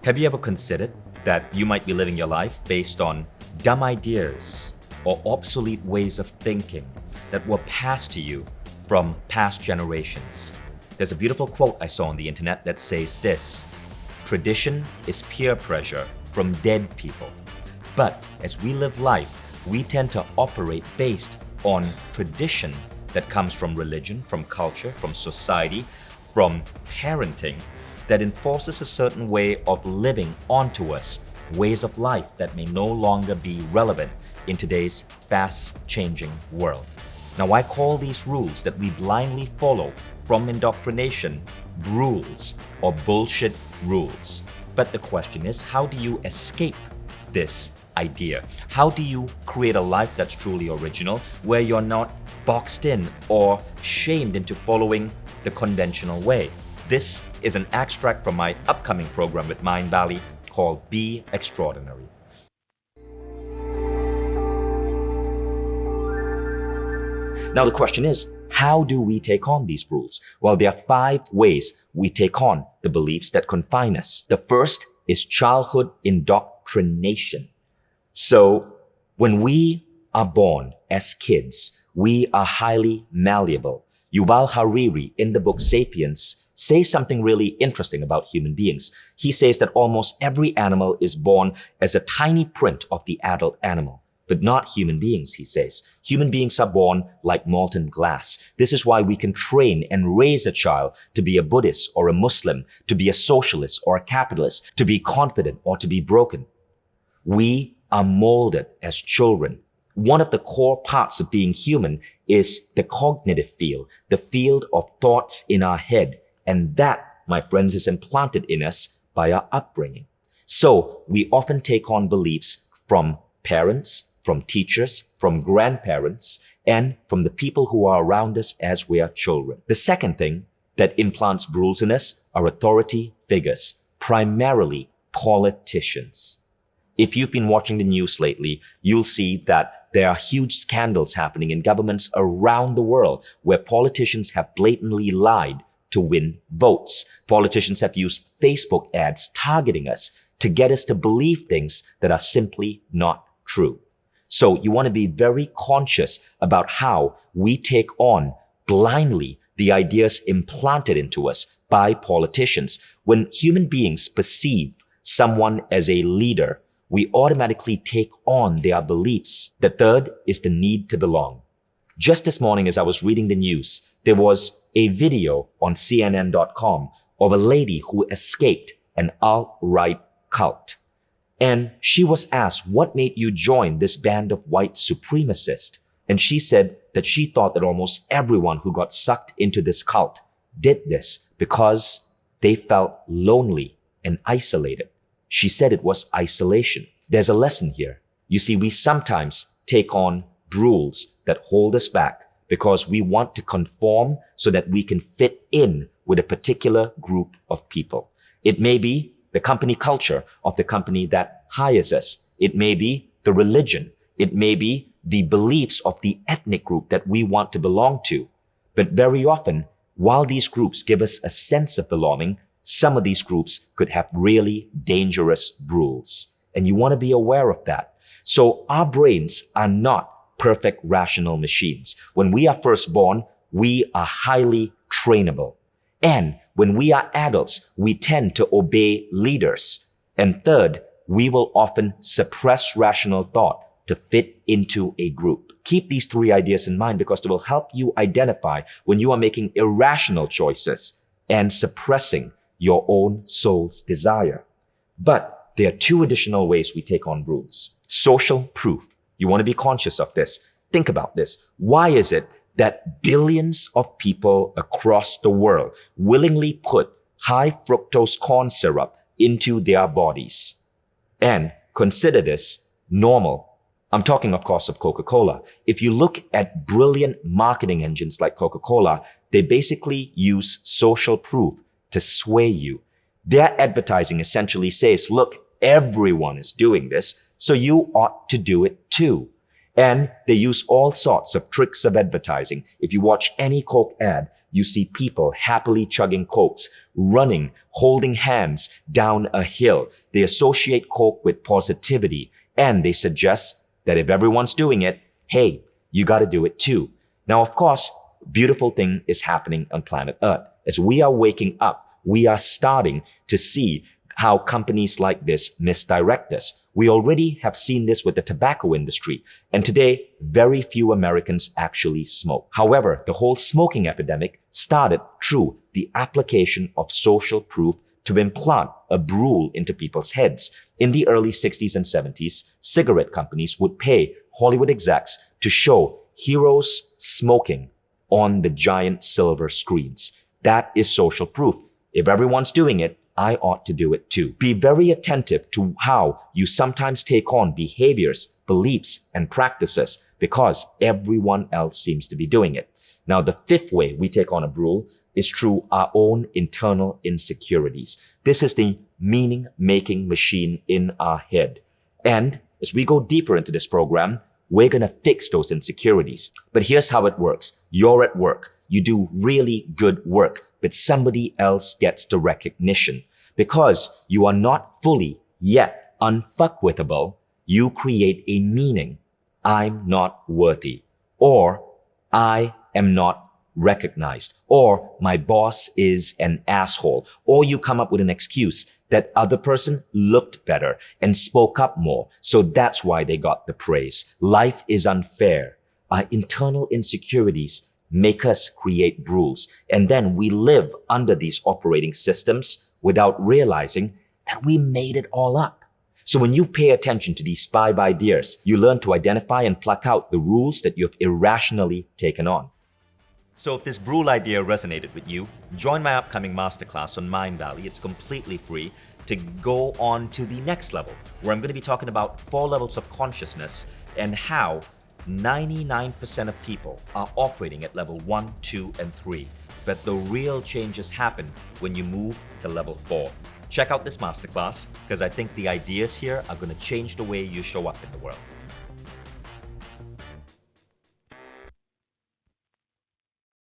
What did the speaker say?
Have you ever considered that you might be living your life based on dumb ideas or obsolete ways of thinking that were passed to you from past generations? There's a beautiful quote I saw on the internet that says this: tradition is peer pressure from dead people. But as we live life, we tend to operate based on tradition that comes from religion, from culture, from society, from parenting, that enforces a certain way of living onto us, ways of life that may no longer be relevant in today's fast-changing world. Now, I call these rules that we blindly follow from indoctrination rules or bullshit rules. But the question is, how do you escape this idea? How do you create a life that's truly original, where you're not boxed in or shamed into following the conventional way? This is an extract from my upcoming program with Mindvalley called Be Extraordinary. Now the question is, how do we take on these rules? Well, there are 5 ways we take on the beliefs that confine us. The first is childhood indoctrination. So when we are born as kids, we are highly malleable. Yuval Harari, in the book Sapiens, says something really interesting about human beings. He says that almost every animal is born as a tiny print of the adult animal, but not human beings, he says. Human beings are born like molten glass. This is why we can train and raise a child to be a Buddhist or a Muslim, to be a socialist or a capitalist, to be confident or to be broken. We are molded as children. One of the core parts of being human is the cognitive field, the field of thoughts in our head. And that, my friends, is implanted in us by our upbringing. So we often take on beliefs from parents, from teachers, from grandparents, and from the people who are around us as we are children. The second thing that implants rules in us are authority figures, primarily politicians. If you've been watching the news lately, you'll see that there are huge scandals happening in governments around the world where politicians have blatantly lied to win votes. Politicians have used Facebook ads targeting us to get us to believe things that are simply not true. So you want to be very conscious about how we take on blindly the ideas implanted into us by politicians. When human beings perceive someone as a leader, we automatically take on their beliefs. The third is the need to belong. Just this morning, as I was reading the news, there was a video on CNN.com of a lady who escaped an alt-right cult. And she was asked, what made you join this band of white supremacists? And she said that she thought that almost everyone who got sucked into this cult did this because they felt lonely and isolated. She said it was isolation. There's a lesson here. You see, we sometimes take on rules that hold us back because we want to conform so that we can fit in with a particular group of people. It may be the company culture of the company that hires us. It may be the religion. It may be the beliefs of the ethnic group that we want to belong to. But very often, while these groups give us a sense of belonging, some of these groups could have really dangerous rules. And you want to be aware of that. So our brains are not perfect rational machines. When we are first born, we are highly trainable. And when we are adults, we tend to obey leaders. And third, we will often suppress rational thought to fit into a group. Keep these 3 ideas in mind because they will help you identify when you are making irrational choices and suppressing your own soul's desire. But there are 2 additional ways we take on rules. Social proof. You want to be conscious of this. Think about this. Why is it that billions of people across the world willingly put high fructose corn syrup into their bodies and consider this normal? I'm talking, of course, of Coca-Cola. If you look at brilliant marketing engines like Coca-Cola, they basically use social proof to sway you. Their advertising essentially says, look, everyone is doing this, so you ought to do it too. And they use all sorts of tricks of advertising. If you watch any Coke ad, you see people happily chugging Cokes, running, holding hands down a hill. They associate Coke with positivity, and they suggest that if everyone's doing it, hey, you got to do it too. Now, of course, beautiful thing is happening on planet Earth. As we are waking up, we are starting to see how companies like this misdirect us. We already have seen this with the tobacco industry, and today, very few Americans actually smoke. However, the whole smoking epidemic started through the application of social proof to implant a rule into people's heads. In the early 60s and 70s, cigarette companies would pay Hollywood execs to show heroes smoking on the giant silver screens. That is social proof. If everyone's doing it, I ought to do it too. Be very attentive to how you sometimes take on behaviors, beliefs, and practices because everyone else seems to be doing it. Now, the fifth way we take on a rule is through our own internal insecurities. This is the meaning-making machine in our head. And as we go deeper into this program, we're going to fix those insecurities. But here's how it works. You're at work. You do really good work, but somebody else gets the recognition. Because you are not fully yet unfuckwithable, you create a meaning. I'm not worthy, or I am not recognized, or my boss is an asshole, or you come up with an excuse that other person looked better and spoke up more, so that's why they got the praise. Life is unfair. Our internal insecurities make us create rules, and then we live under these operating systems without realizing that we made it all up. So when you pay attention to these 5 ideas, you learn to identify and pluck out the rules that you've irrationally taken on. So if this rule idea resonated with you, join my upcoming masterclass on Mindvalley. It's completely free to go on to the next level, where I'm going to be talking about 4 levels of consciousness and how 99% of people are operating at level 1, 2, and 3. But the real changes happen when you move to level 4. Check out this masterclass because I think the ideas here are going to change the way you show up in the world.